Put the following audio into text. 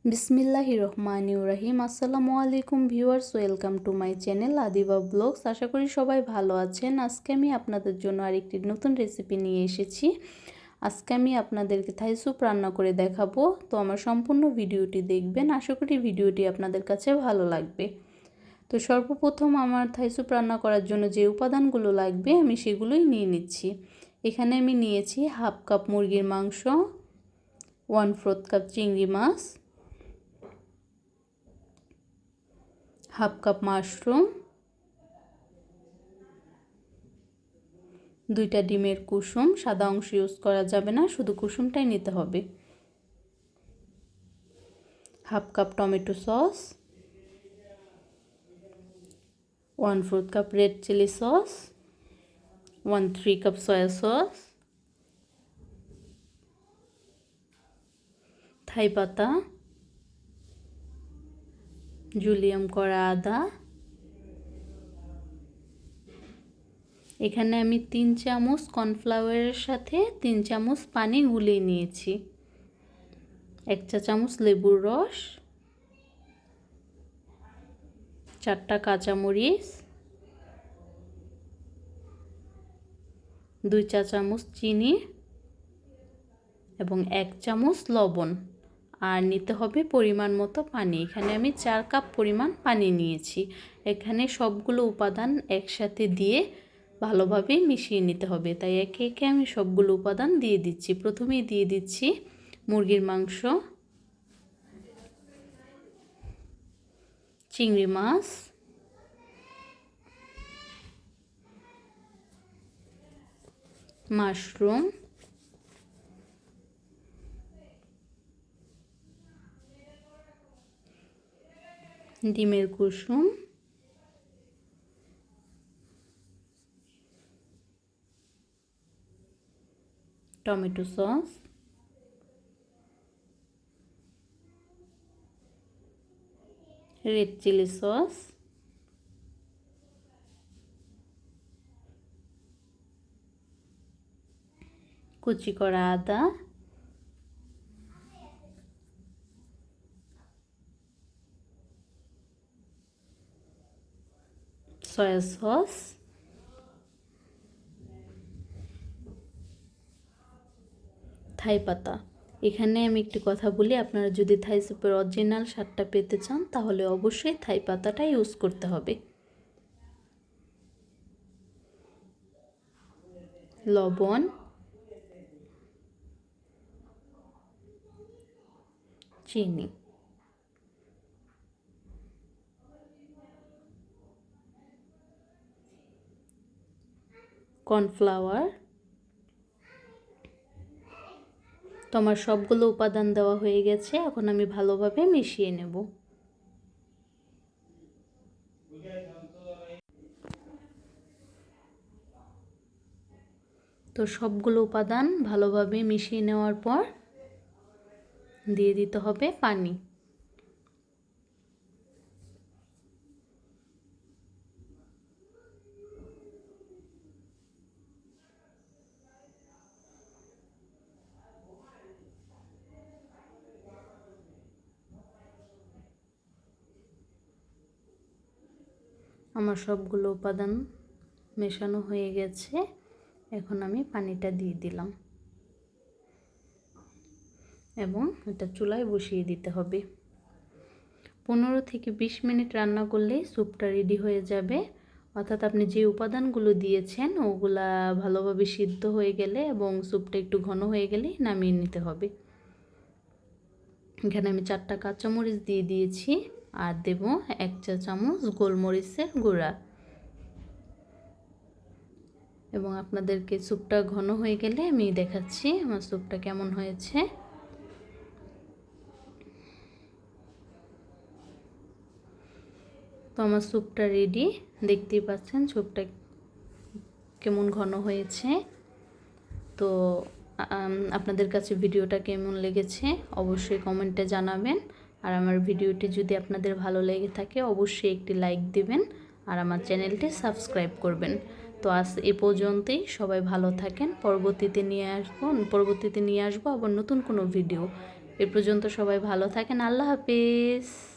বিসমিল্লাহির রহমানির রহিম। আসসালামু আলাইকুম viewers, welcome to my channel Adiba vlogs. আশা করি সবাই ভালো আছেন। আজকে আমি আপনাদের জন্য আরেকটি নতুন রেসিপি নিয়ে এসেছি। আজকে আমি আপনাদেরকে থাই স্যুপ রান্না করে দেখাবো। তো আমার সম্পূর্ণ ভিডিওটি দেখবেন, আশা করি ভিডিওটি আপনাদের কাছে ভালো লাগবে। তো সর্বপ্রথম আমার থাই স্যুপ রান্না করার জন্য যে উপাদানগুলো লাগবে আমি সেগুলোই নিয়ে নিচ্ছি। এখানে আমি নিয়েছি হাফ কাপ মুরগির মাংস, 1/4 কাপ চিংড়ি মাছ, হাফ কাপ মাশরুম, 2টা ডিমের কুসুম, সাদা অংশ ইউজ করা যাবে না, শুধু কুসুমটাই নিতে হবে, half cup tomato sauce, 1/4 cup red chilli sauce, 1/3 cup soya sauce, Thai পাতা, জুলিয়াম করা আদা। এখানে আমি 3 চামচ কর্নফ্লাওয়ারের সাথে 3 চামচ পানি গুলিয়ে নিয়েছি, 1 চা চামচ লেবুর রস, 4টা কাঁচামরিচ, 2 চা চামচ চিনি এবং 1 চামচ লবণ। আর নিতে হবে পরিমাণ মতো পানি। এখানে আমি 4 কাপ পরিমাণ পানি নিয়েছি। এখানে সবগুলো উপাদান একসাথে দিয়ে ভালোভাবে মিশিয়ে নিতে হবে। তাই একে একে আমি সবগুলো উপাদান দিয়ে দিচ্ছি। প্রথমেই দিয়ে দিচ্ছি মুরগির মাংস, চিংড়ি মাছ, মাশরুম, ডিমের কুসুম, tomato sauce, red chilli sauce, কুচি করা আদা, সয়া সস, থাই পাতা। এখানে আমি একটি কথা বলি, আপনারা যদি থাই স্যুপের অরিজিনাল স্বাদটা পেতে চান তাহলে অবশ্যই থাই পাতাটা ইউজ করতে হবে। লবণ, চিনি, কর্নফ্লাওয়ার। তো আমার সবগুলো উপাদান দেওয়া হয়ে গেছে, এখন আমি ভালোভাবে মিশিয়ে নেব। তো সবগুলো উপাদান ভালোভাবে মিশিয়ে নেওয়ার পর দিয়ে দিতে হবে পানি। আমার সবগুলো উপাদান মেশানো হয়ে গেছে, এখন আমি পানিটা দিয়ে দিলাম এবং এটা চুলায় বসিয়ে দিতে হবে। 15 থেকে 20 মিনিট রান্না করলে স্যুপটা রেডি হয়ে যাবে। অর্থাৎ আপনি যে উপাদানগুলো দিয়েছেন ওগুলা ভালোভাবে সিদ্ধ হয়ে গেলে এবং স্যুপটা একটু ঘন হয়ে গেলে নামিয়ে নিতে হবে। এখানে আমি 4টা কাঁচামরিচ দিয়ে দিয়েছি আর দেব 1 চা চামচ গোলমরিচের গুঁড়া। এবং আপনাদেরকে স্যুপটা ঘন হয়ে গেলে আমি দেখাচ্ছি আমার স্যুপটা কেমন হয়েছে। তো আমার স্যুপটা রেডি, দেখতেই পাচ্ছেন স্যুপটা কেমন ঘন হয়েছে। তো আপনাদের কাছে ভিডিওটা কেমন লেগেছে অবশ্যই কমেন্টে জানাবেন। আর আমার ভিডিওটি যদি আপনাদের ভালো লেগে থাকে অবশ্যই একটি লাইক দিবেন আর আমার চ্যানেলটি সাবস্ক্রাইব করবেন। তো আজ এ পর্যন্তই, সবাই ভালো থাকেন। পরবর্তীতে নিয়ে আসবো আবার নতুন কোনো ভিডিও। এ এ পর্যন্ত সবাই ভালো থাকেন। আল্লাহ হাফেজ।